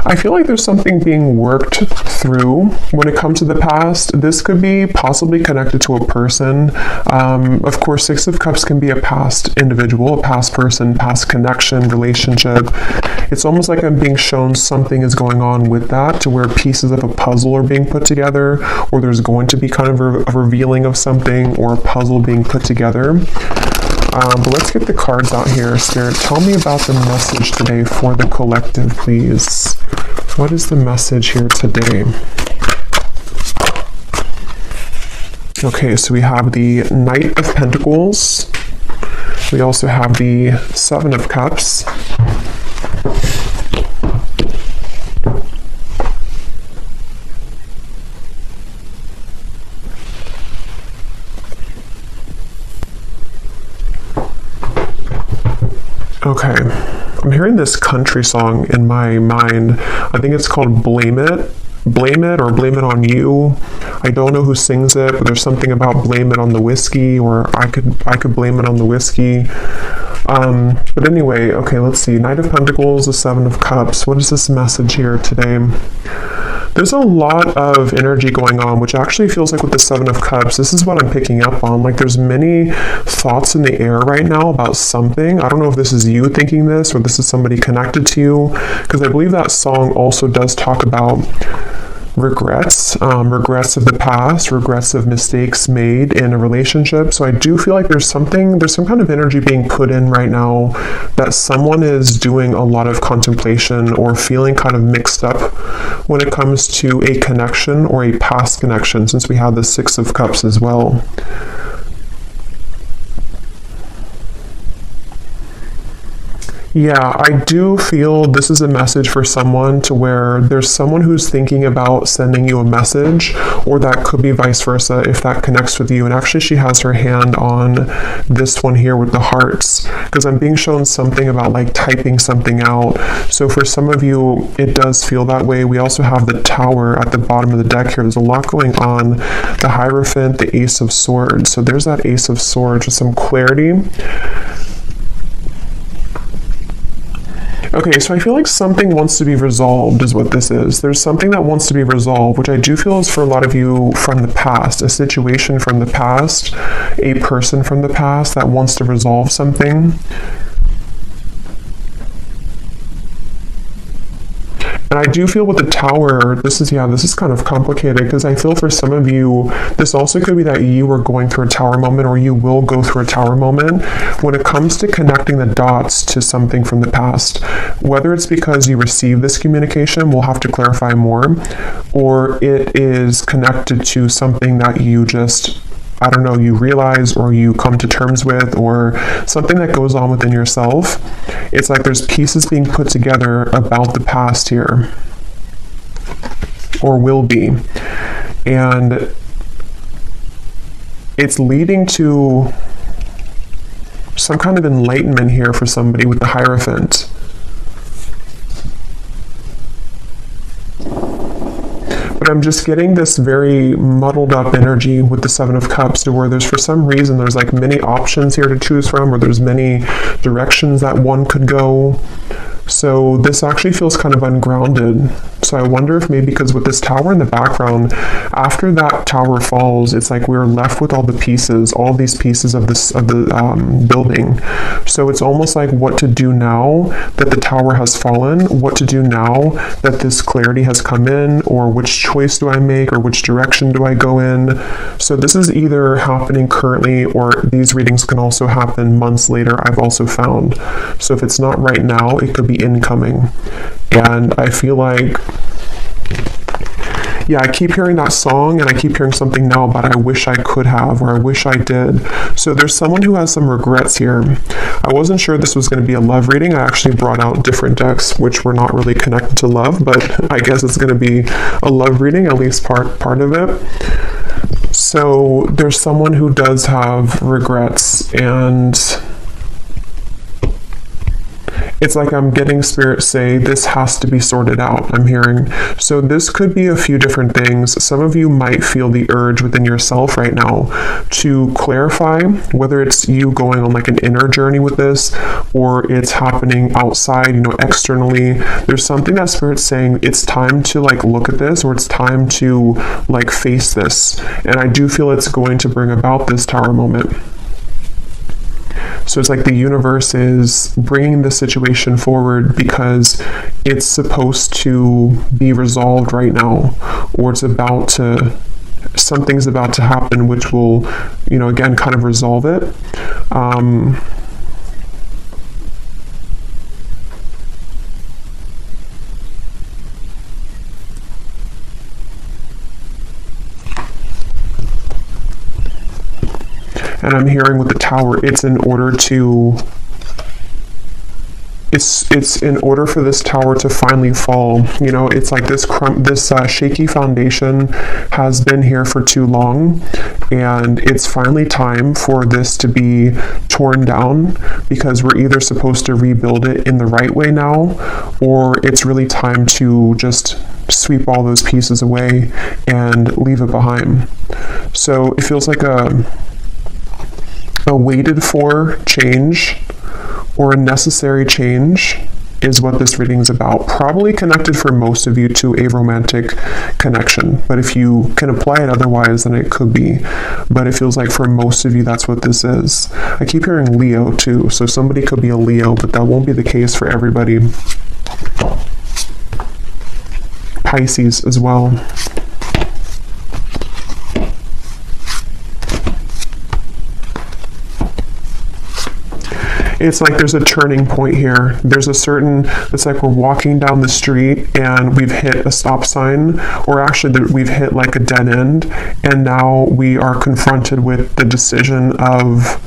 I feel like there's something being worked through when it comes to the past. This could be possibly connected to a person. Of course, Six of Cups can be a past individual, a past person, past connection, relationship. It's almost like I'm being shown something is going on with that, to where pieces of a puzzle are being put together, or there's going to be kind of a revealing of something, or a puzzle being put together. But let's get the cards out here. Spirit, tell me about the message today for the collective, please. What is the message here today? Okay, so we have the Knight of Pentacles. We also have the Seven of Cups. Okay, I'm hearing this country song in my mind. I think it's called Blame It. Blame It or Blame It on You. I don't know who sings it, but there's something about blame it on the whiskey, or I could blame it on the whiskey. But anyway, okay, let's see. Knight of Pentacles, the Seven of Cups. What is this message here today? There's a lot of energy going on, which actually feels like with the Seven of Cups, this is what I'm picking up on. Like there's many thoughts in the air right now about something. I don't know if this is you thinking this, or this is somebody connected to you, because I believe that song also does talk about regrets, regrets of the past, regrets of mistakes made in a relationship. So I do feel like there's some kind of energy being put in right now that someone is doing a lot of contemplation or feeling kind of mixed up when it comes to a connection or a past connection, since we have the Six of Cups as well. Yeah, I do feel this is a message for someone, to where there's someone who's thinking about sending you a message, or that could be vice versa if that connects with you. And actually she has her hand on this one here with the hearts, because I'm being shown something about like typing something out. So for some of you, it does feel that way. We also have the Tower at the bottom of the deck here. There's a lot going on. The Hierophant, the Ace of Swords. So there's that Ace of Swords with some clarity. Okay, so I feel like something wants to be resolved is what this is. There's something that wants to be resolved, which I do feel is for a lot of you from the past, a situation from the past, a person from the past that wants to resolve something. And I do feel with the Tower, this is kind of complicated, because I feel for some of you, this also could be that you are going through a Tower moment, or you will go through a Tower moment when it comes to connecting the dots to something from the past. Whether it's because you received this communication, we'll have to clarify more, or it is connected to something that you just, I don't know, you realize or you come to terms with, or something that goes on within yourself. It's like there's pieces being put together about the past here, or will be. And it's leading to some kind of enlightenment here for somebody with the Hierophant. But I'm just getting this very muddled up energy with the Seven of Cups, to where there's, for some reason, there's like many options here to choose from, or there's many directions that one could go. So this actually feels kind of ungrounded. So I wonder if maybe because with this Tower in the background, after that Tower falls, it's like we're left with all the pieces, all these pieces of the building. So it's almost like what to do now that the Tower has fallen, what to do now that this clarity has come in, or which choice do I make, or which direction do I go in. So this is either happening currently, or these readings can also happen months later, I've also found. So if it's not right now, it could be incoming. And I feel like, yeah, I keep hearing that song, and I keep hearing something now about I wish I could have, or I wish I did. So there's someone who has some regrets here. I wasn't sure this was going to be a love reading. I actually brought out different decks which were not really connected to love, but I guess it's going to be a love reading, at least part of it. So there's someone who does have regrets, and it's like I'm getting Spirit say this has to be sorted out, I'm hearing. So this could be a few different things. Some of you might feel the urge within yourself right now to clarify whether it's you going on like an inner journey with this or it's happening outside, externally. There's something that Spirit's saying it's time to like look at this, or it's time to like face this. And I do feel it's going to bring about this Tower moment. So it's like the universe is bringing the situation forward because it's supposed to be resolved right now, or something's about to happen which will, again, kind of resolve it. And I'm hearing with the Tower, it's in order for this Tower to finally fall. It's like this shaky foundation has been here for too long, and it's finally time for this to be torn down, because we're either supposed to rebuild it in the right way now, or it's really time to just sweep all those pieces away and leave it behind. So it feels like a waited for change, or a necessary change, is what this reading is about. Probably connected for most of you to a romantic connection, but if you can apply it otherwise, then it could be. But it feels like for most of you, that's what this is. I keep hearing Leo too, so somebody could be a Leo, but that won't be the case for everybody. Pisces as well. It's like there's a turning point here. There's it's like we're walking down the street and we've hit a stop sign, or actually we've hit like a dead end, and now we are confronted with the decision of,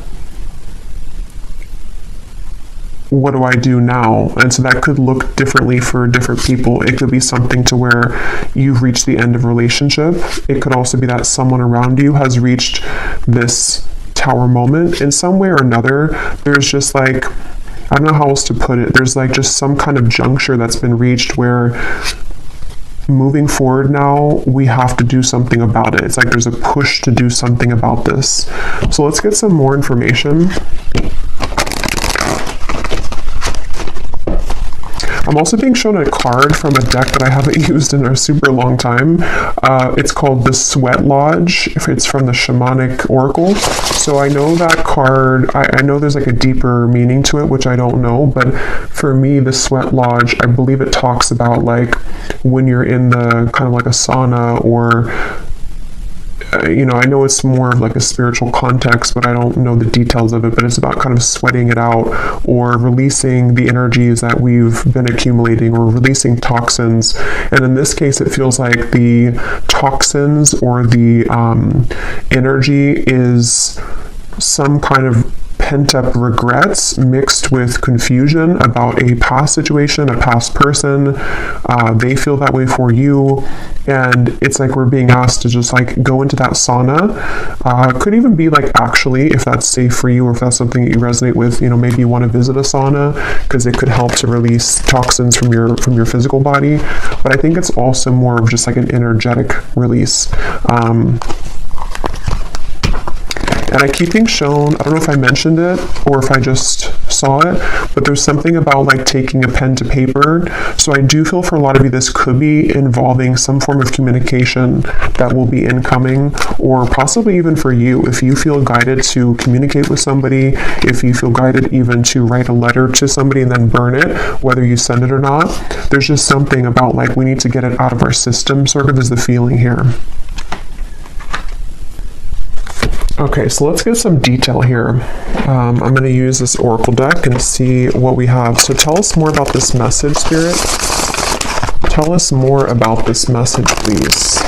what do I do now? And so that could look differently for different people. It could be something to where you've reached the end of a relationship. It could also be that someone around you has reached this Tower moment in some way or another. There's just like, I don't know how else to put it. There's like just some kind of juncture that's been reached where moving forward now, we have to do something about it. It's like there's a push to do something about this. So let's get some more information. I'm also being shown a card from a deck that I haven't used in a super long time. It's called the Sweat Lodge. It's from the Shamanic Oracle. So I know that card, I know there's like a deeper meaning to it, which I don't know, but for me, the Sweat Lodge, I believe it talks about like when you're in the kind of like a sauna, or I know it's more of like a spiritual context, but I don't know the details of it, but it's about kind of sweating it out, or releasing the energies that we've been accumulating, or releasing toxins. And in this case, it feels like the toxins or the energy is some kind of pent-up regrets mixed with confusion about a past situation, a past person. They feel that way for you, and it's like we're being asked to just like go into that sauna. Could even be like, actually, if that's safe for you, or if that's something that you resonate with, maybe you want to visit a sauna, because it could help to release toxins from your physical body. But I think it's also more of just like an energetic release. And I keep being shown, I don't know if I mentioned it or if I just saw it, but there's something about like taking a pen to paper. So I do feel for a lot of you, this could be involving some form of communication that will be incoming, or possibly even for you, if you feel guided to communicate with somebody, if you feel guided even to write a letter to somebody and then burn it, whether you send it or not. There's just something about like, we need to get it out of our system, sort of is the feeling here. Okay, so let's get some detail here. I'm going to use this oracle deck and see what we have. So tell us more about this message, Spirit. Tell us more about this message, please.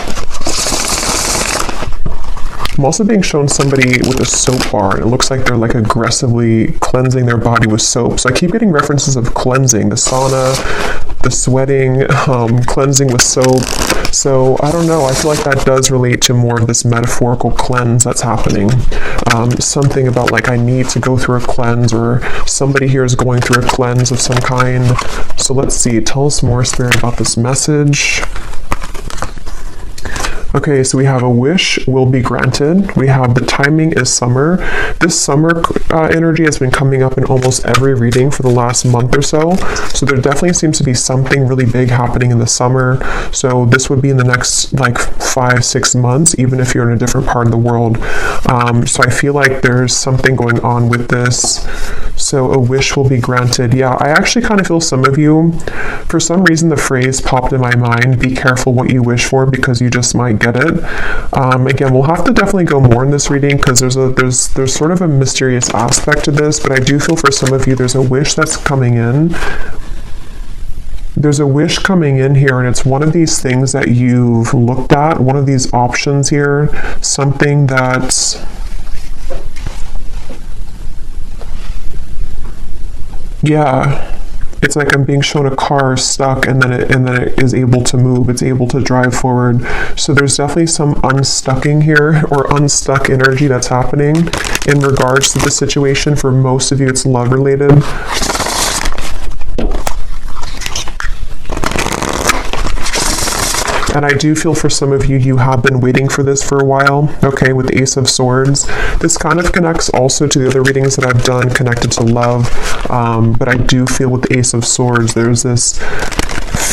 I'm also being shown somebody with a soap bar, and it looks like they're like aggressively cleansing their body with soap. So I keep getting references of cleansing, the sauna, the sweating, cleansing with soap. So I don't know, I feel like that does relate to more of this metaphorical cleanse that's happening. Something about like I need to go through a cleanse, or somebody here is going through a cleanse of some kind. So let's see, tell us more, Spirit, about this message. Okay, so we have a wish will be granted. We have the timing is summer. This summer energy has been coming up in almost every reading for the last month or so. So there definitely seems to be something really big happening in the summer. So this would be in the next like 5-6 months, even if you're in a different part of the world. So I feel like there's something going on with this. So a wish will be granted. Yeah, I actually kind of feel some of you, for some reason the phrase popped in my mind, be careful what you wish for because you just might get it. Again, we'll have to definitely go more in this reading because there's sort of a mysterious aspect to this, but I do feel for some of you there's a wish that's coming in. There's a wish coming in here, and it's one of these things that you've looked at, one of these options here, something that's it's like I'm being shown a car stuck and then it is able to move, it's able to drive forward. So there's definitely some unstucking here, or unstuck energy that's happening in regards to the situation. For most of you, it's love related. And I do feel for some of you, you have been waiting for this for a while, okay, with the Ace of Swords. This kind of connects also to the other readings that I've done connected to love, but I do feel with the Ace of Swords, there's this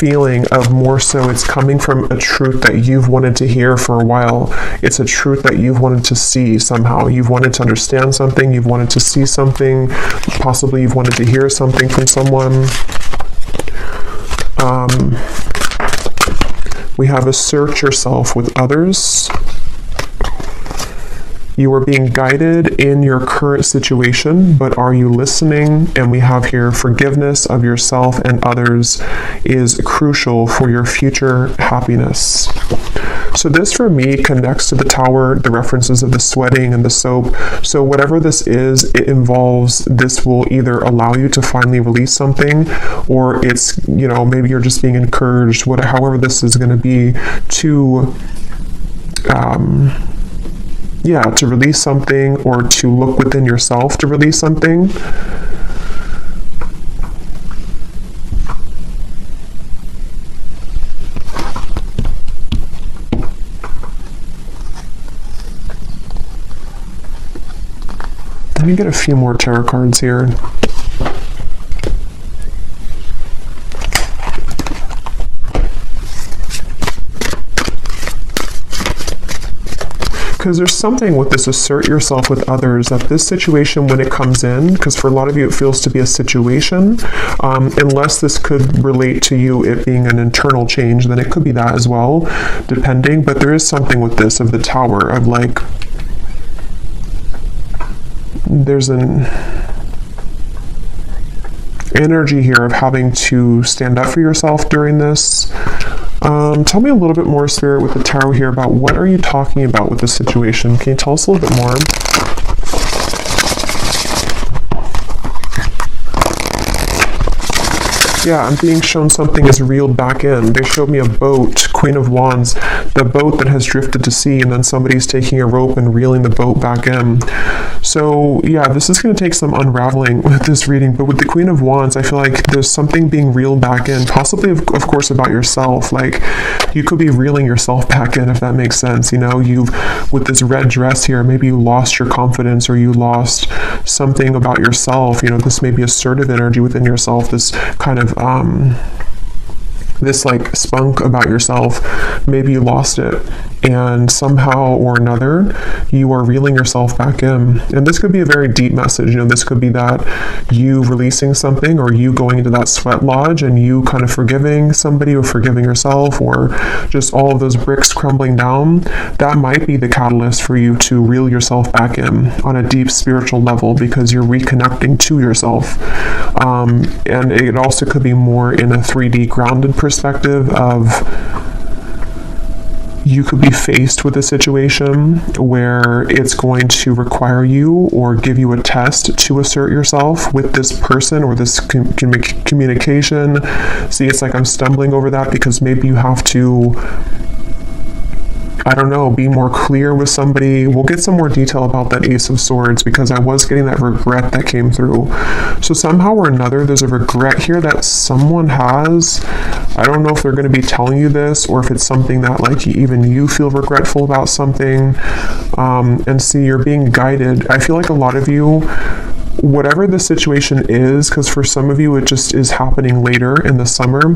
feeling of more so it's coming from a truth that you've wanted to hear for a while. It's a truth that you've wanted to see somehow. You've wanted to understand something, you've wanted to see something, possibly you've wanted to hear something from someone. We have assert yourself with others. You are being guided in your current situation, but are you listening? And we have here forgiveness of yourself and others is crucial for your future happiness. So this for me connects to the Tower, the references of the sweating and the soap. So whatever this is, it involves, this will either allow you to finally release something, or it's, you know, maybe you're just being encouraged, however this is going to be, to to release something, or to look within yourself to release something. Let me get a few more tarot cards here. Because there's something with this assert yourself with others, that this situation, when it comes in, because for a lot of you it feels to be a situation, unless this could relate to you it being an internal change, then it could be that as well, depending. But there is something with this of the Tower, of like, there's an energy here of having to stand up for yourself during this. Tell me a little bit more, Spirit, with the tarot here about what are you talking about with this situation? Can you tell us a little bit more? Yeah, I'm being shown something is reeled back in. They showed me a boat, Queen of Wands, the boat that has drifted to sea, and then somebody's taking a rope and reeling the boat back in. So yeah, this is going to take some unraveling with this reading, but with the Queen of Wands, I feel like there's something being reeled back in, possibly of course about yourself. Like, you could be reeling yourself back in, if that makes sense. You know, with this red dress here, maybe you lost your confidence, or you lost something about yourself. You know, this may be assertive energy within yourself, this kind of this like spunk about yourself. Maybe you lost it, and somehow or another you are reeling yourself back in. And this could be a very deep message. You know, this could be that you releasing something, or you going into that sweat lodge and you kind of forgiving somebody, or forgiving yourself, or just all of those bricks crumbling down. That might be the catalyst for you to reel yourself back in on a deep spiritual level, because you're reconnecting to yourself. And it also could be more in a 3D grounded perspective of You could be faced with a situation where it's going to require you or give you a test to assert yourself with this person or this communication. See, it's like I'm stumbling over that because maybe you have to, I don't know, be more clear with somebody. We'll get some more detail about that Ace of Swords because I was getting that regret that came through. So somehow or another, there's a regret here that someone has. I don't know if they're going to be telling you this or if it's something that like even you feel regretful about something. And see, you're being guided. I feel like a lot of you, whatever the situation is, because for some of you it just is happening later in the summer,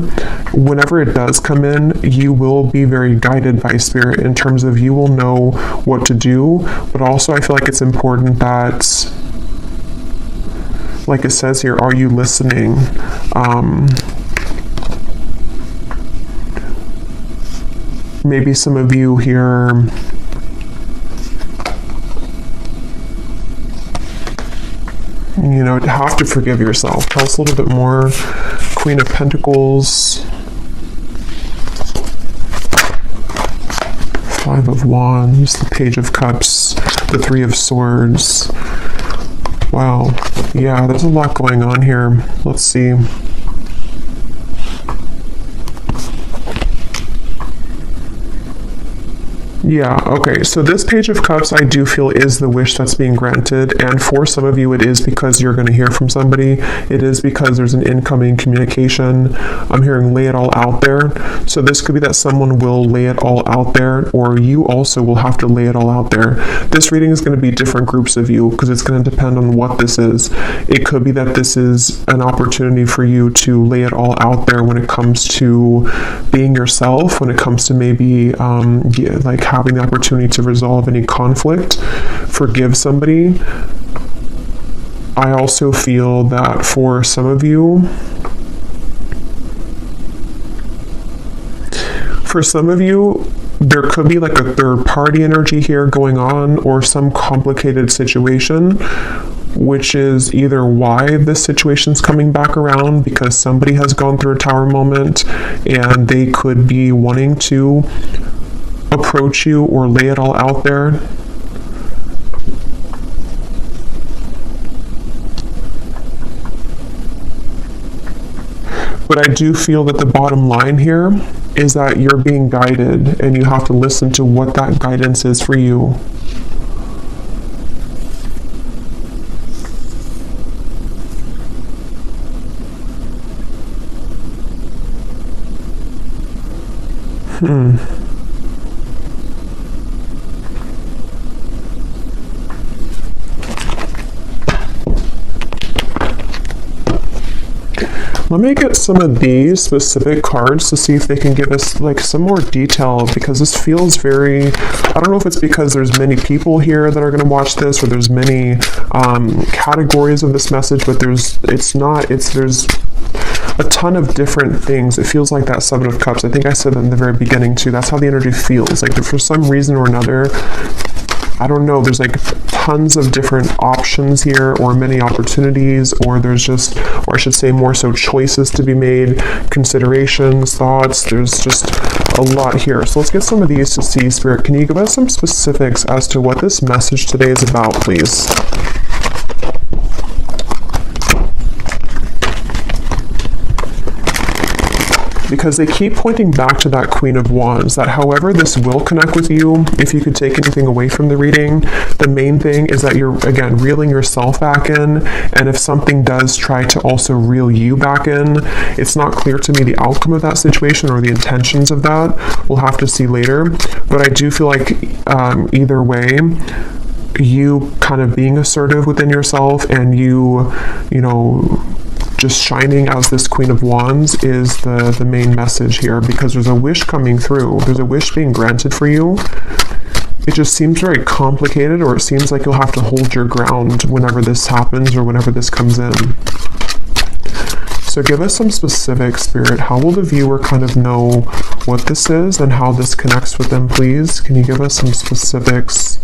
whenever it does come in, you will be very guided by spirit in terms of you will know what to do. But also I feel like it's important that, like it says here, are you listening? Maybe some of you here, you know, have to forgive yourself. Tell us a little bit more. Queen of Pentacles, Five of Wands, the Page of Cups, the Three of Swords. Wow, yeah, there's a lot going on here. Let's see. Yeah, okay, so this Page of Cups I do feel is the wish that's being granted, and for some of you it is because you're going to hear from somebody. It is because there's an incoming communication. I'm hearing lay it all out there. So this could be that someone will lay it all out there, or you also will have to lay it all out there. This reading is going to be different groups of you because it's going to depend on what this is. It could be that this is an opportunity for you to lay it all out there when it comes to being yourself, when it comes to maybe like having the opportunity to resolve any conflict, forgive somebody. I also feel that for some of you, there could be like a third party energy here going on or some complicated situation, which is either why this situation's coming back around because somebody has gone through a tower moment and they could be wanting to approach you or lay it all out there. But I do feel that the bottom line here is that you're being guided and you have to listen to what that guidance is for you. Let me get some of these specific cards to see if they can give us like some more detail, because this feels very, I don't know if it's because there's many people here that are going to watch this or there's many categories of this message, but there's a ton of different things. It feels like that Seven of Cups. I think I said that in the very beginning too. That's how the energy feels. Like for some reason or another, I don't know, there's like tons of different options here or many opportunities, or there's just, or I should say more so choices to be made, considerations, thoughts. There's just a lot here. So let's get some of these to see. Spirit, can you give us some specifics as to what this message today is about, please? Because they keep pointing back to that Queen of Wands, that however this will connect with you, if you could take anything away from the reading, the main thing is that you're, again, reeling yourself back in, and if something does try to also reel you back in, it's not clear to me the outcome of that situation or the intentions of that. We'll have to see later, but I do feel like either way, you kind of being assertive within yourself and you know, just shining as this Queen of Wands is the main message here, because there's a wish coming through. There's a wish being granted for you. It just seems very complicated, or it seems like you'll have to hold your ground whenever this happens or whenever this comes in. So give us some specific, Spirit. How will the viewer kind of know what this is and how this connects with them, please? Can you give us some specifics?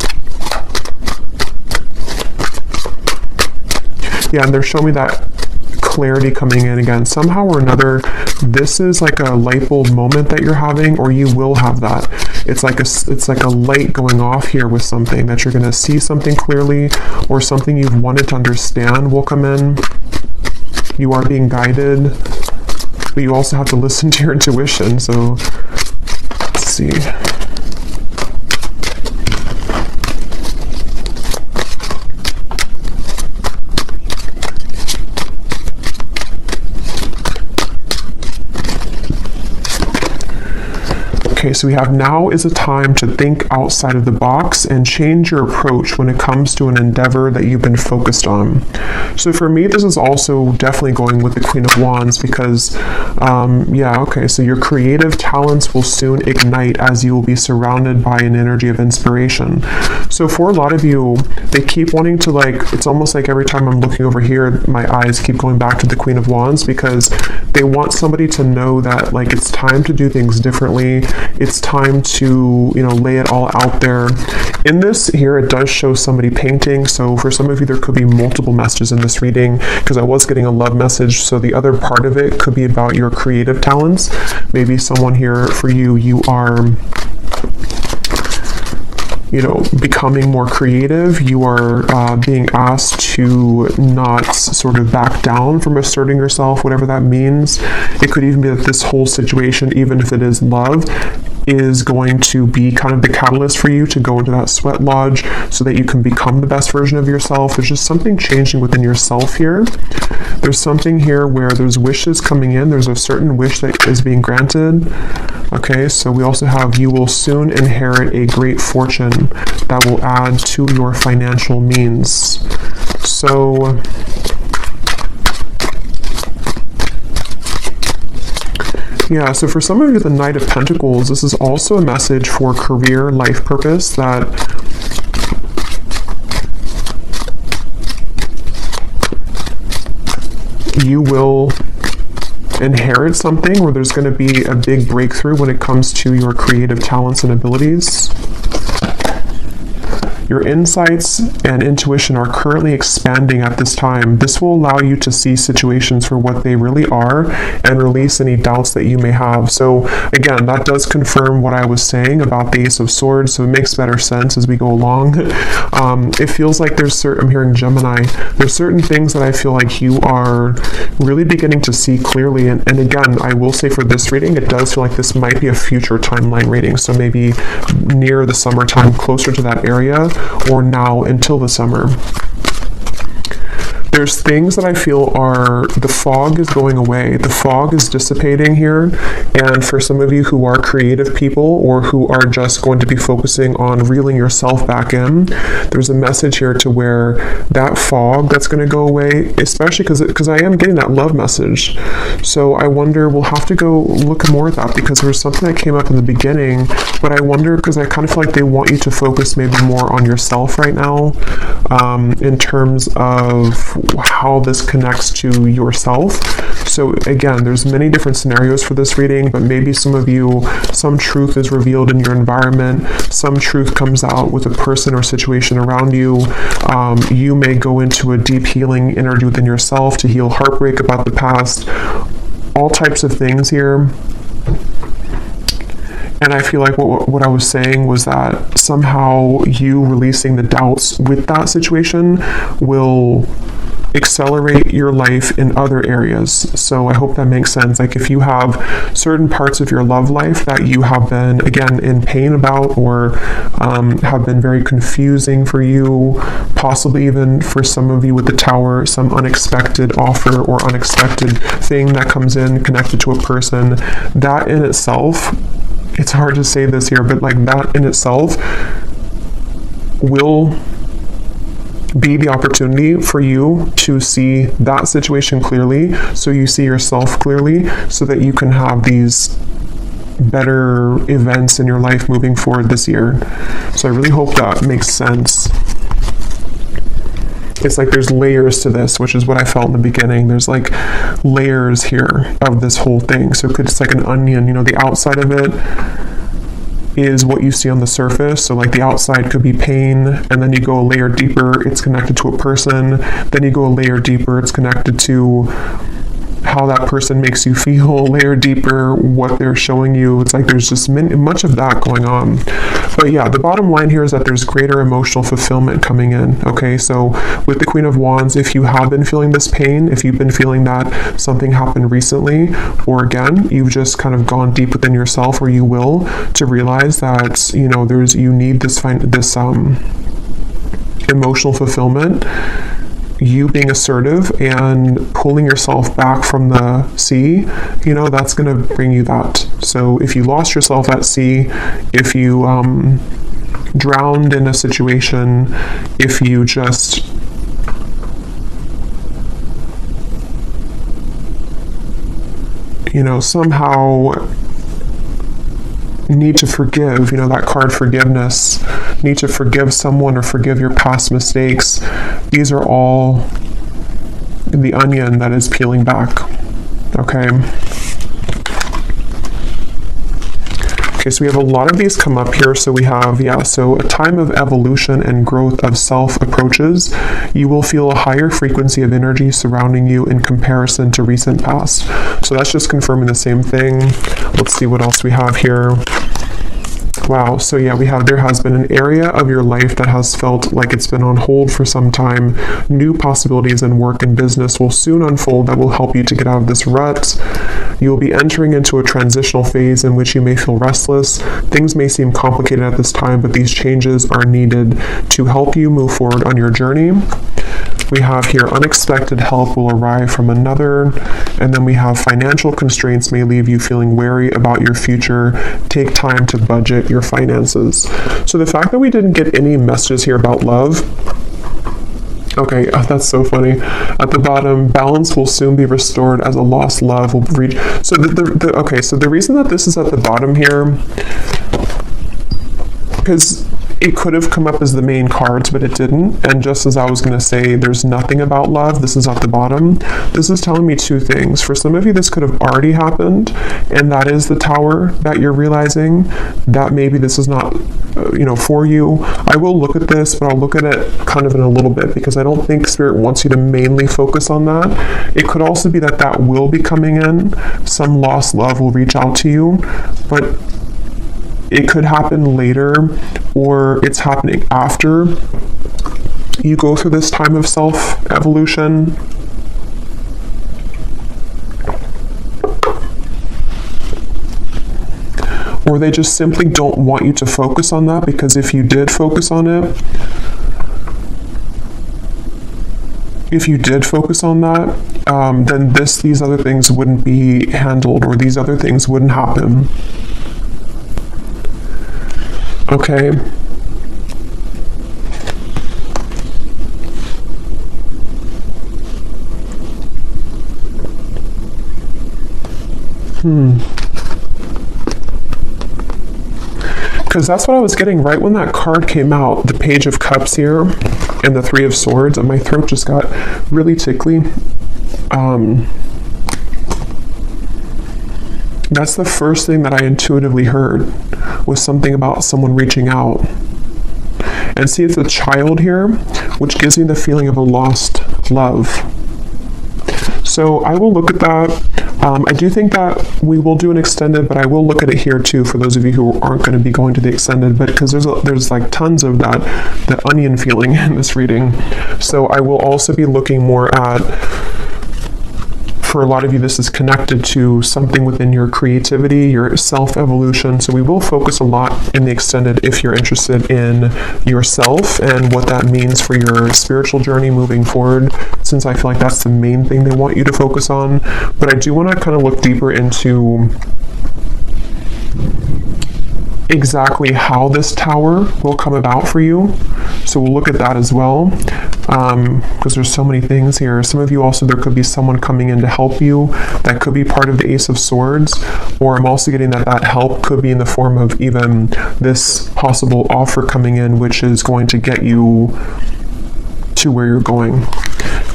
Yeah, and they're showing me that clarity coming in again. Somehow or another, this is like a light bulb moment that you're having, or you will have that. it's like a light going off here with something, that you're going to see something clearly, or something you've wanted to understand will come in. You are being guided, but you also have to listen to your intuition. So let's see. Okay, so we have now is a time to think outside of the box and change your approach when it comes to an endeavor that you've been focused on. So for me, this is also definitely going with the Queen of Wands, because, so your creative talents will soon ignite as you will be surrounded by an energy of inspiration. So for a lot of you, they keep wanting to, it's almost like every time I'm looking over here, my eyes keep going back to the Queen of Wands, because they want somebody to know that, it's time to do things differently. It's time to, lay it all out there. In this here, it does show somebody painting. So for some of you, there could be multiple messages in this reading, because I was getting a love message. So the other part of it could be about your creative talents. Maybe someone here, for you, you are becoming more creative. You are being asked to not sort of back down from asserting yourself, whatever that means. It could even be that this whole situation, even if it is love, is going to be kind of the catalyst for you to go into that sweat lodge so that you can become the best version of yourself. There's just something changing within yourself here. There's something here where there's wishes coming in. There's a certain wish that is being granted. Okay, so we also have, you will soon inherit a great fortune that will add to your financial means. So yeah, so for some of you, the Knight of Pentacles, this is also a message for career, life purpose, that you will inherit something where there's going to be a big breakthrough when it comes to your creative talents and abilities. Your insights and intuition are currently expanding at this time. This will allow you to see situations for what they really are and release any doubts that you may have. So again, that does confirm what I was saying about the Ace of Swords, so it makes better sense as we go along. It feels like I'm hearing Gemini, there's certain things that I feel like you are really beginning to see clearly. And again, I will say for this reading, it does feel like this might be a future timeline reading. So maybe near the summertime, closer to that area, or now until the summer. There's things that I feel the fog is going away. The fog is dissipating here. And for some of you who are creative people, or who are just going to be focusing on reeling yourself back in, there's a message here to where that fog that's going to go away, especially because I am getting that love message. So I wonder, we'll have to go look more at that, because there was something that came up in the beginning, but I wonder, because I kind of feel like they want you to focus maybe more on yourself right now, in terms of how this connects to yourself. So again, there's many different scenarios for this reading, but maybe some of you, some truth is revealed in your environment, some truth comes out with a person or situation around you. You may go into a deep healing energy within yourself to heal heartbreak about the past, all types of things here. And I feel like what I was saying was that somehow you releasing the doubts with that situation will accelerate your life in other areas. So I hope that makes sense. Like if you have certain parts of your love life that you have been, again, in pain about, or have been very confusing for you, possibly even for some of you with the Tower, some unexpected offer or unexpected thing that comes in connected to a person, that in itself, it's hard to say this here, but that in itself will be the opportunity for you to see that situation clearly, so you see yourself clearly, so that you can have these better events in your life moving forward this year. So I really hope that makes sense. It's like there's layers to this, which is what I felt in the beginning. There's layers here of this whole thing. So it's like an onion, the outside of it is what you see on the surface. So the outside could be pain, and then you go a layer deeper, it's connected to a person. Then you go a layer deeper, it's connected to how that person makes you feel, layer deeper what they're showing you. It's like there's just much of that going on. But yeah, the bottom line here is that there's greater emotional fulfillment coming in. Okay, so with the Queen of Wands, if you have been feeling this pain, if you've been feeling that something happened recently, or again, you've just kind of gone deep within yourself, or you will, to realize that, you know, you need this emotional fulfillment, you being assertive and pulling yourself back from the sea, you know, that's going to bring you that. So if you lost yourself at sea, if you drowned in a situation, if you just somehow need to forgive, that card forgiveness, need to forgive someone or forgive your past mistakes. These are all the onion that is peeling back. Okay. Okay, so we have a lot of these come up here. So we have, so a time of evolution and growth of self approaches. You will feel a higher frequency of energy surrounding you in comparison to recent past. So that's just confirming the same thing. Let's see what else we have here. Wow, so yeah, we have, there has been an area of your life that has felt like it's been on hold for some time. New possibilities in work and business will soon unfold that will help you to get out of this rut. You will be entering into a transitional phase in which you may feel restless. Things may seem complicated at this time, but these changes are needed to help you move forward on your journey. We have here unexpected help will arrive from another, and then we have financial constraints may leave you feeling wary about your future. Take time to budget your finances. So the fact that we didn't get any messages here about love, okay, that's so funny. At the bottom, balance will soon be restored as a lost love will reach. So so the reason that this is at the bottom here, because it could have come up as the main cards, but it didn't. And just as I was going to say, there's nothing about love, this is at the bottom. This is telling me two things. For some of you, this could have already happened, and that is the Tower that you're realizing that maybe this is not, for you. I will look at this, but I'll look at it kind of in a little bit, because I don't think Spirit wants you to mainly focus on that. It could also be that that will be coming in. Some lost love will reach out to you, but it could happen later, or it's happening after you go through this time of self-evolution. Or they just simply don't want you to focus on that, because if you did focus on it, then these other things wouldn't be handled, or these other things wouldn't happen. Okay. Because that's what I was getting right when that card came out, the Page of Cups here and the Three of Swords, and my throat just got really tickly. That's the first thing that I intuitively heard, was something about someone reaching out. And see, it's a child here, which gives me the feeling of a lost love. So I will look at that. I do think that we will do an extended, but I will look at it here too, for those of you who aren't going to be going to the extended, but because there's like tons of that onion feeling in this reading. So I will also be looking more at, for a lot of you, this is connected to something within your creativity, your self-evolution. So we will focus a lot in the extended if you're interested in yourself and what that means for your spiritual journey moving forward, since I feel like that's the main thing they want you to focus on. But I do want to kind of look deeper into exactly how this Tower will come about for you. So we'll look at that as well, because there's so many things here. Some of you also, there could be someone coming in to help you. That could be part of the Ace of Swords, or I'm also getting that help could be in the form of even this possible offer coming in, which is going to get you to where you're going.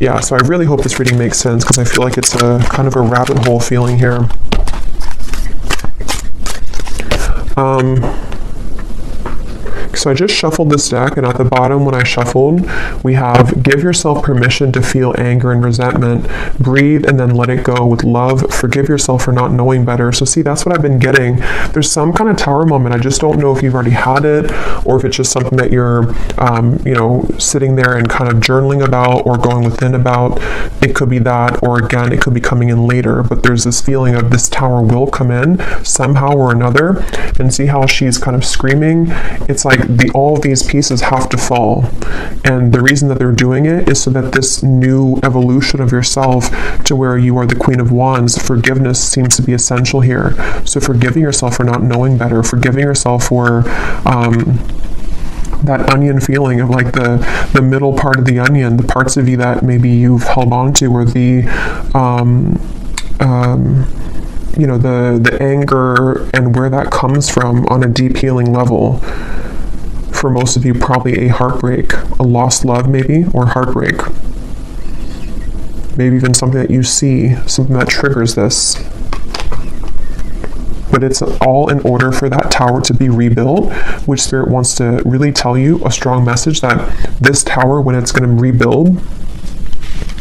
Yeah, so I really hope this reading makes sense, because I feel like it's a kind of a rabbit hole feeling here. So I just shuffled this deck, and at the bottom when I shuffled, we have give yourself permission to feel anger and resentment, breathe and then let it go with love, forgive yourself for not knowing better. So see, that's what I've been getting. There's some kind of Tower moment. I just don't know if you've already had it or if it's just something that you're, sitting there and kind of journaling about or going within about. It could be that, or again, it could be coming in later, but there's this feeling of this Tower will come in somehow or another. And see how she's kind of screaming? It's like all of these pieces have to fall. And the reason that they're doing it is so that this new evolution of yourself to where you are the Queen of Wands, forgiveness seems to be essential here. So forgiving yourself for not knowing better, forgiving yourself for that onion feeling of like the middle part of the onion, the parts of you that maybe you've held on to, or the anger and where that comes from on a deep healing level. For most of you, probably a heartbreak, a lost love maybe, or heartbreak. Maybe even something that you see, something that triggers this. But it's all in order for that Tower to be rebuilt, which Spirit wants to really tell you a strong message that this Tower, when it's going to rebuild,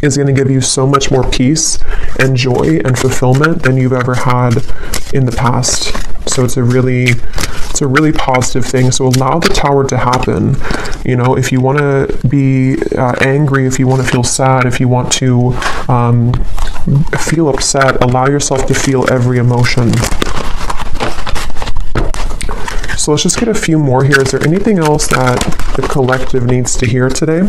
is going to give you so much more peace and joy and fulfillment than you've ever had in the past. So it's a really positive thing. So allow the Tower to happen. If you want to be angry, if you want to feel sad, if you want to feel upset, allow yourself to feel every emotion. So let's just get a few more here. Is there anything else that the collective needs to hear today?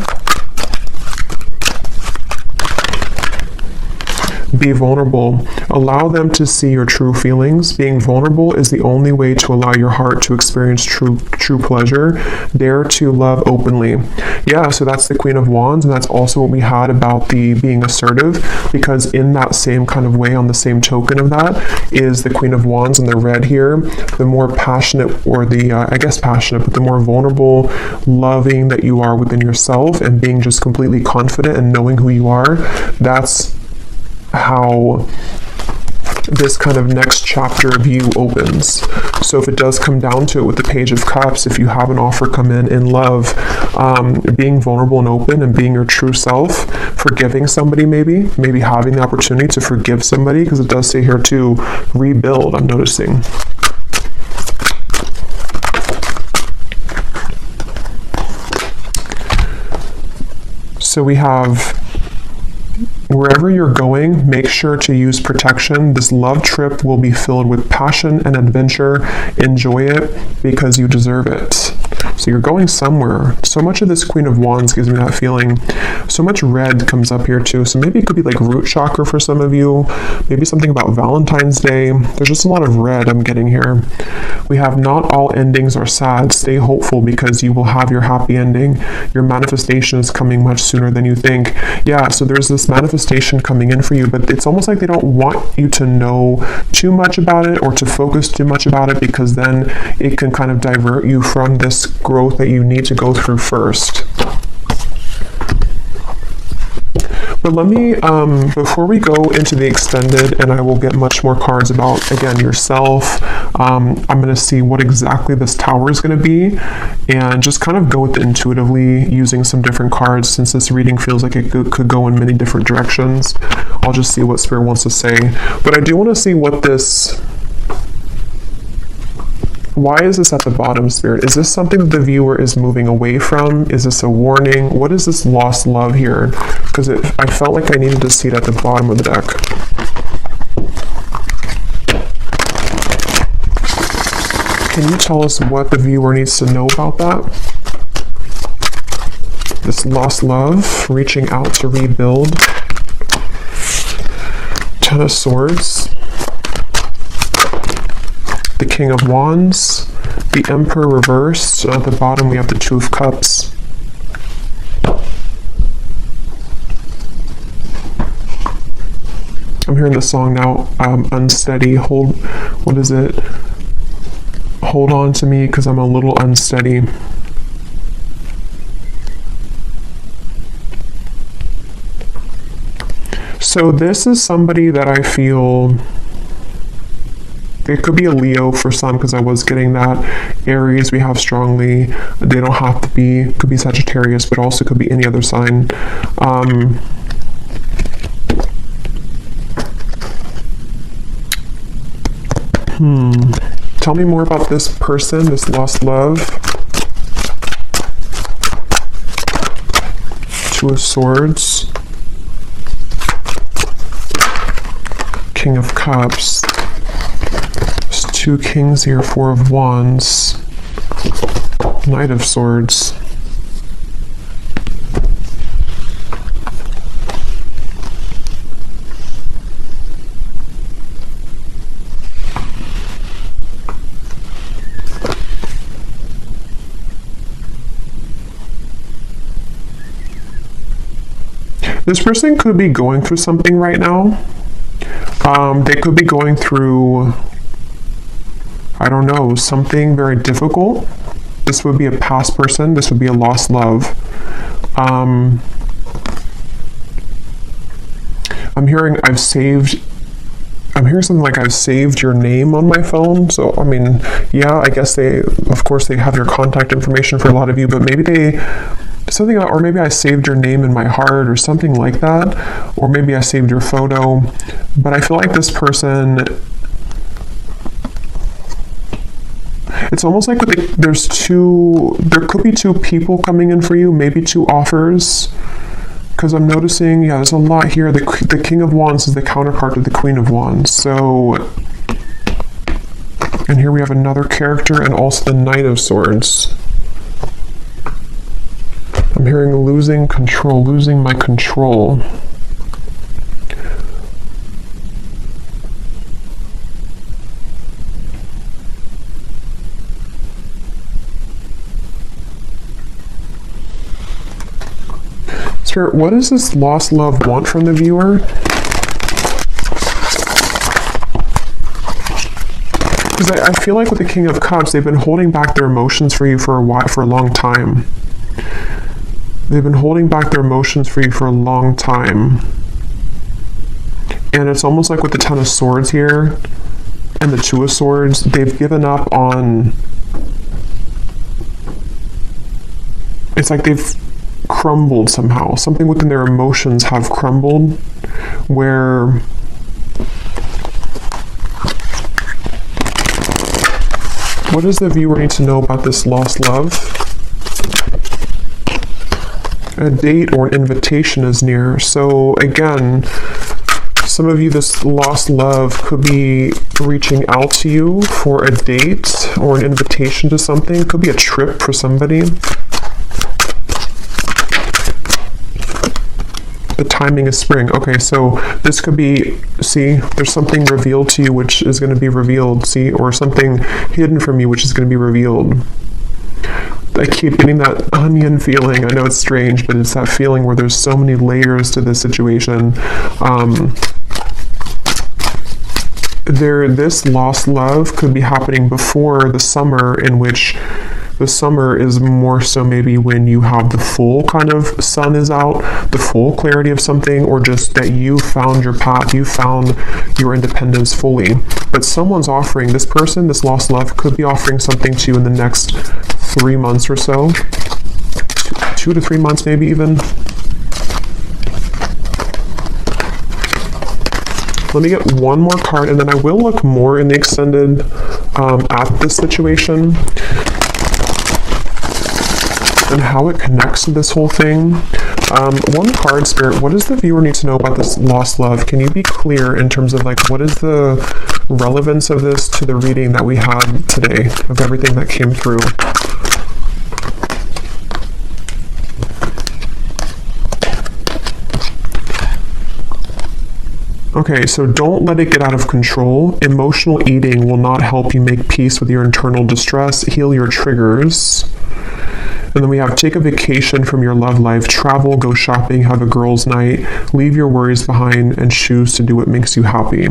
Be vulnerable. Allow them to see your true feelings. Being vulnerable is the only way to allow your heart to experience true pleasure. Dare to love openly. Yeah, so that's the Queen of Wands, and that's also what we had about the being assertive, because in that same kind of way, on the same token of that, is the Queen of Wands in the red here. The more passionate, or passionate, but the more vulnerable, loving that you are within yourself, and being just completely confident and knowing who you are, that's how this kind of next chapter of you opens. So if it does come down to it with the Page of Cups, if you have an offer come in love, being vulnerable and open and being your true self, forgiving somebody, maybe having the opportunity to forgive somebody, because it does say here to rebuild, I'm noticing. So we have, wherever you're going, make sure to use protection. This love trip will be filled with passion and adventure. Enjoy it because you deserve it. So you're going somewhere. So much of this Queen of Wands gives me that feeling. So much red comes up here too. So maybe it could be like root chakra for some of you. Maybe something about Valentine's Day. There's just a lot of red I'm getting here. We have not all endings are sad. Stay hopeful because you will have your happy ending. Your manifestation is coming much sooner than you think. Yeah, so there's this manifestation coming in for you, but it's almost like they don't want you to know too much about it or to focus too much about it, because then it can kind of divert you from this growth that you need to go through first. But let me, before we go into the extended, and I will get much more cards about, again, yourself, I'm going to see what exactly this Tower is going to be, and just kind of go with it intuitively using some different cards, since this reading feels like it could go in many different directions. I'll just see what Spirit wants to say. But I do want to see what this... Why is this at the bottom, Spirit? Is this something that the viewer is moving away from? Is this a warning? What is this lost love here? Because I felt like I needed to see it at the bottom of the deck. Can you tell us what the viewer needs to know about that? This lost love, reaching out to rebuild. Ten of Swords. The King of Wands, the Emperor reversed, and at the bottom we have the Two of Cups. I'm hearing the song now, Unsteady, what is it? Hold on to me because I'm a little unsteady. So this is somebody that I feel It could be a Leo for some, because I was getting that. Aries we have strongly. They don't have to be. Could be Sagittarius, but also could be any other sign. Tell me more about this person, this lost love. Two of Swords. King of Cups. There's two Kings here, Four of Wands. Knight of Swords. This person could be going through something right now. They could be going through, I don't know, something very difficult. This would be a past person. This would be a lost love. I'm hearing something like I've saved your name on my phone. So, I mean, yeah, I guess of course they have your contact information for a lot of you, but maybe or maybe I saved your name in my heart or something like that, or maybe I saved your photo. But I feel like this person, it's almost like there could be two people coming in for you, maybe two offers, because I'm noticing, yeah, there's a lot here. The King of Wands is the counterpart to the Queen of Wands. So, and here we have another character and also the Knight of Swords. I'm hearing losing control, losing my control. Spirit, what does this lost love want from the viewer? Because I feel like with the King of Cups, they've been holding back their emotions for you for a long time. They've been holding back their emotions for you for a long time. And it's almost like with the Ten of Swords here and the Two of Swords, they've given up on... It's like they've crumbled somehow. Something within their emotions have crumbled, where... What does the viewer need to know about this lost love? A date or an invitation is near. So again, some of you, this lost love could be reaching out to you for a date or an invitation to something. It could be a trip for somebody. The timing is spring. Okay, so this could be, see, there's something revealed to you which is going to be revealed, see, or something hidden from you which is going to be revealed. I keep getting that onion feeling. I know it's strange, but it's that feeling where there's so many layers to this situation. This lost love could be happening before the summer, in which the summer is more so maybe when you have the full kind of sun is out, the full clarity of something, or just that you found your path, you found your independence fully. But someone's offering, this person, this lost love, could be offering something to you in the next 3 months or so. 2 to 3 months maybe even. Let me get one more card, and then I will look more in the extended at this situation and how it connects to this whole thing. One card, Spirit, what does the viewer need to know about this lost love? Can you be clear in terms of like, what is the relevance of this to the reading that we had today, of everything that came through? Okay, so don't let it get out of control. Emotional eating will not help you make peace with your internal distress, heal your triggers. And then we have take a vacation from your love life, travel, go shopping, have a girls' night, leave your worries behind, and choose to do what makes you happy.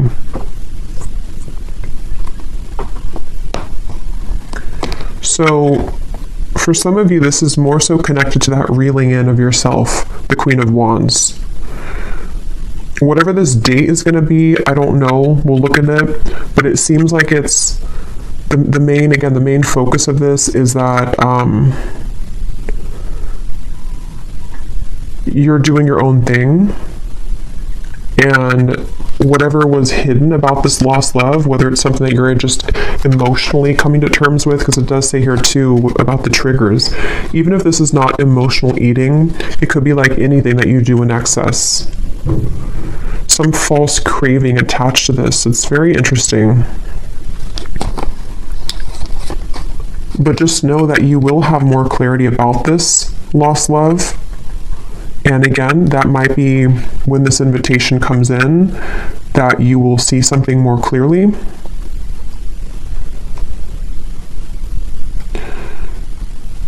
So, for some of you, this is more so connected to that reeling in of yourself, the Queen of Wands. Whatever this date is going to be, I don't know. We'll look at it. but it seems like it's the main focus of this is that you're doing your own thing, and whatever was hidden about this lost love, whether it's something that you're just emotionally coming to terms with, because it does say here too about the triggers, even if this is not emotional eating, it could be like anything that you do in excess. Some false craving attached to this. It's very interesting. But just know that you will have more clarity about this lost love. And again, that might be when this invitation comes in, that you will see something more clearly.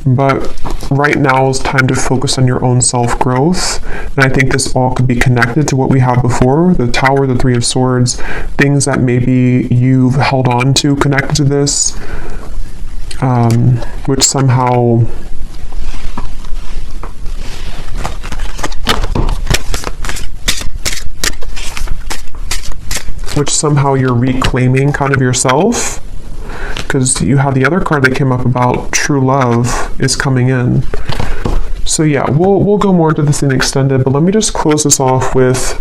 But right now is time to focus on your own self-growth. And I think this all could be connected to what we have before, the Tower, the Three of Swords, things that maybe you've held on to connected to this, which somehow you're reclaiming kind of yourself, because you have the other card that came up about true love is coming in. So yeah, we'll go more into this in extended, but let me just close this off with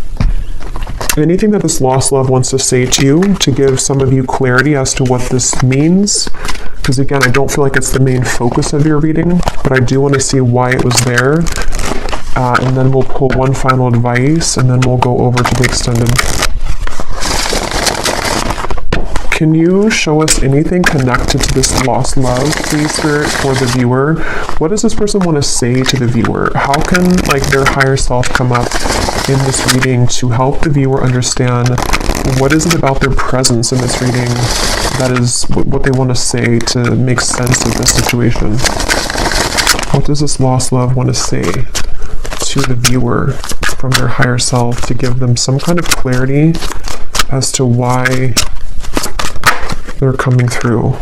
anything that this lost love wants to say to you, to give some of you clarity as to what this means. Because again, I don't feel like it's the main focus of your reading, but I do want to see why it was there. And then we'll pull one final advice, and then we'll go over to the extended. Can you show us anything connected to this lost love, please, Spirit, for the viewer? What does this person want to say to the viewer? How can their higher self come up in this reading to help the viewer understand what is it about their presence in this reading that is what they want to say to make sense of this situation? What does this lost love want to say to the viewer from their higher self to give them some kind of clarity as to why they're coming through?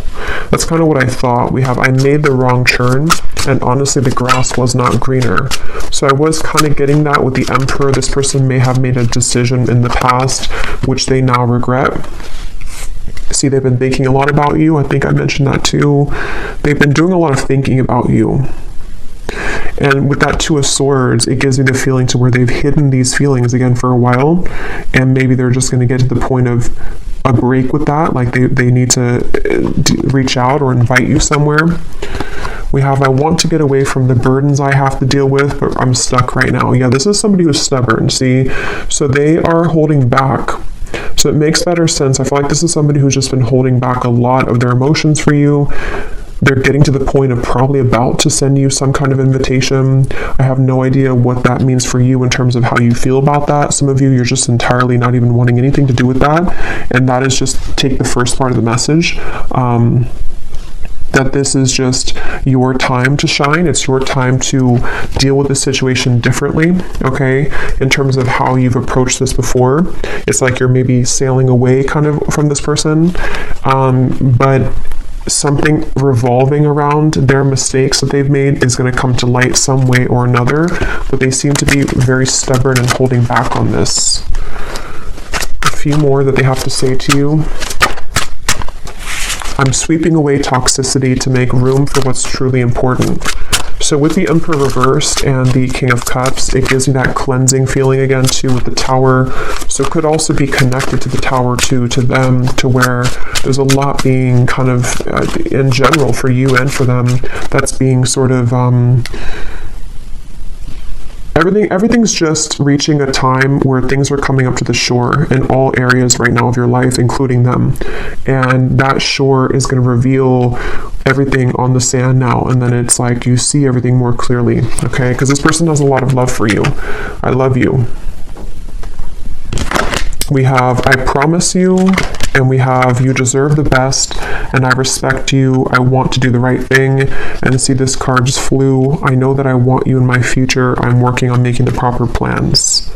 That's kind of what I thought. I made the wrong turn, and honestly the grass was not greener. So I was kind of getting that with the Emperor. This person may have made a decision in the past which they now regret. See, they've been thinking a lot about you. I think I mentioned that too. They've been doing a lot of thinking about you. And with that Two of Swords, it gives me the feeling to where they've hidden these feelings again for a while, and maybe they're just going to get to the point of a break with that, like they need to reach out or invite you somewhere. We have, I want to get away from the burdens I have to deal with, but I'm stuck right now. Yeah, this is somebody who's stubborn, see? So they are holding back. So it makes better sense. I feel like this is somebody who's just been holding back a lot of their emotions for you. They're getting to the point of probably about to send you some kind of invitation. I have no idea what that means for you in terms of how you feel about that. Some of you, you're just entirely not even wanting anything to do with that. And that is just take the first part of the message. That this is just your time to shine. It's your time to deal with the situation differently, okay? In terms of how you've approached this before. It's like you're maybe sailing away kind of from this person. But something revolving around their mistakes that they've made is going to come to light some way or another, but they seem to be very stubborn and holding back on this. A few more that they have to say to you. I'm sweeping away toxicity to make room for what's truly important. So with the Emperor reversed and the King of Cups, it gives me that cleansing feeling again too with the Tower. So it could also be connected to the Tower too, to them, to where there's a lot being kind of, in general for you and for them, that's being sort of, everything's just reaching a time where things are coming up to the shore in all areas right now of your life, including them. And that shore is going to reveal everything on the sand now, and then it's like you see everything more clearly, okay? Because this person has a lot of love for you. I love you. We have, I promise you, and we have, you deserve the best, and I respect you. I want to do the right thing. And see, this card just flew. I know that I want you in my future. I'm working on making the proper plans.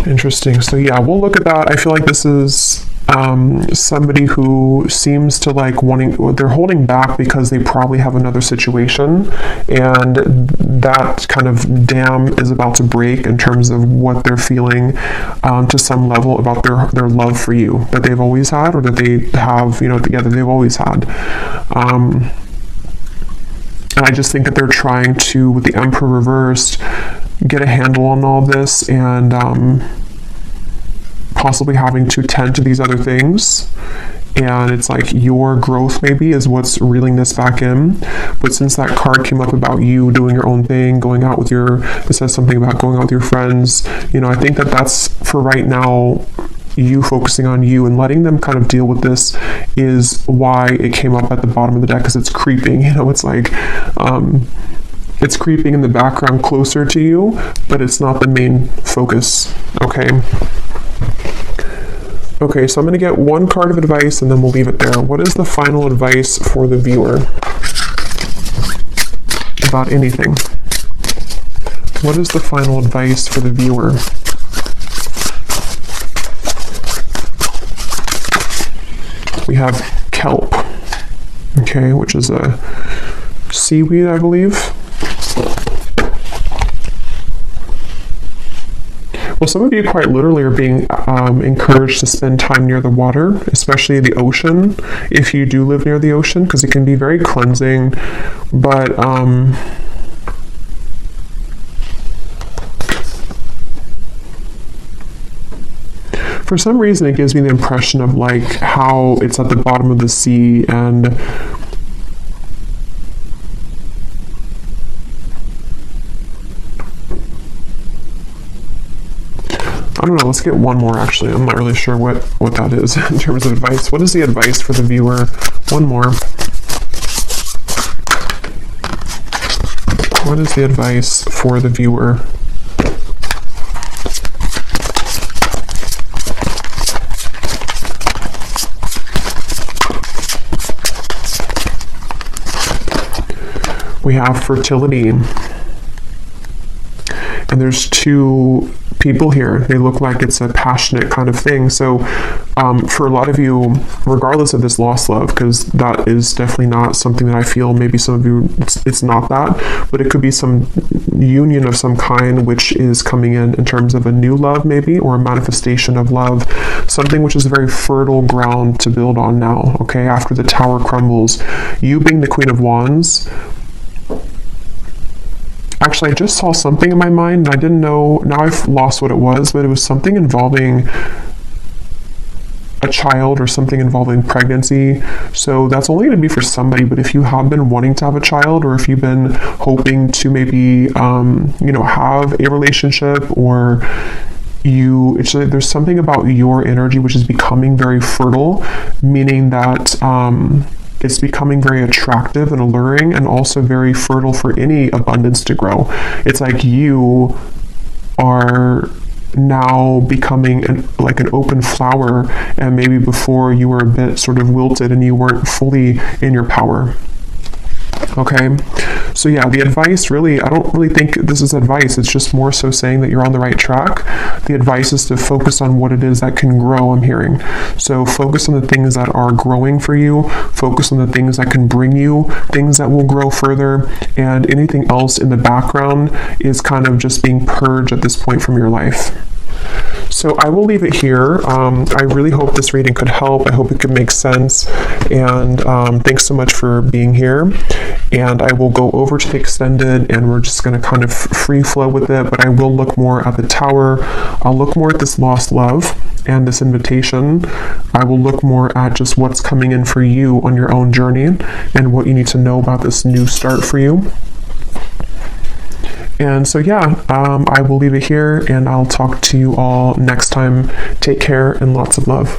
Interesting. So yeah, we'll look at that. I feel like this is somebody who seems to like they're holding back because they probably have another situation, and that kind of dam is about to break in terms of what they're feeling to some level about their love for you that they've always had, or that they have, together they've always had. And I just think that they're trying to, with the Emperor reversed, get a handle on all this, and possibly having to tend to these other things. And it's like your growth maybe is what's reeling this back in. But since that card came up about you doing your own thing, it says something about going out with your friends, I think that that's, for right now, you focusing on you and letting them kind of deal with this is why it came up at the bottom of the deck, because it's creeping. It's like it's creeping in the background closer to you, but it's not the main focus. Okay, so I'm going to get one card of advice and then we'll leave it there. What is the final advice for the viewer about anything? What is the final advice for the viewer? We have kelp, okay, which is a seaweed, I believe. Well, some of you quite literally are being encouraged to spend time near the water, especially the ocean, if you do live near the ocean, because it can be very cleansing, but for some reason it gives me the impression of like how it's at the bottom of the sea, and I don't know, let's get one more actually. I'm not really sure what that is in terms of advice. What is the advice for the viewer? One more. What is the advice for the viewer? We have fertility. And there's two people here. They look like it's a passionate kind of thing. So for a lot of you, regardless of this lost love, because that is definitely not something that I feel, maybe some of you, it's not that, but it could be some union of some kind which is coming in terms of a new love maybe, or a manifestation of love, something which is a very fertile ground to build on now, okay, after the tower crumbles. You being the Queen of Wands, actually, I just saw something in my mind, and I didn't know, now I've lost what it was, but it was something involving a child or something involving pregnancy. So that's only going to be for somebody, but if you have been wanting to have a child, or if you've been hoping to maybe, have a relationship, or there's something about your energy which is becoming very fertile, meaning that, it's becoming very attractive and alluring, and also very fertile for any abundance to grow. It's like you are now becoming like an open flower, and maybe before you were a bit sort of wilted and you weren't fully in your power. Okay, so yeah, the advice really, I don't really think this is advice. It's just more so saying that you're on the right track. The advice is to focus on what it is that can grow, I'm hearing. So focus on the things that are growing for you. Focus on the things that can bring you things that will grow further. And anything else in the background is kind of just being purged at this point from your life. So I will leave it here. I really hope this reading could help. I hope it could make sense. And thanks so much for being here. And I will go over to the extended, and we're just going to kind of free flow with it. But I will look more at the tower. I'll look more at this lost love and this invitation. I will look more at just what's coming in for you on your own journey, and what you need to know about this new start for you. And so, yeah, I will leave it here, and I'll talk to you all next time. Take care and lots of love.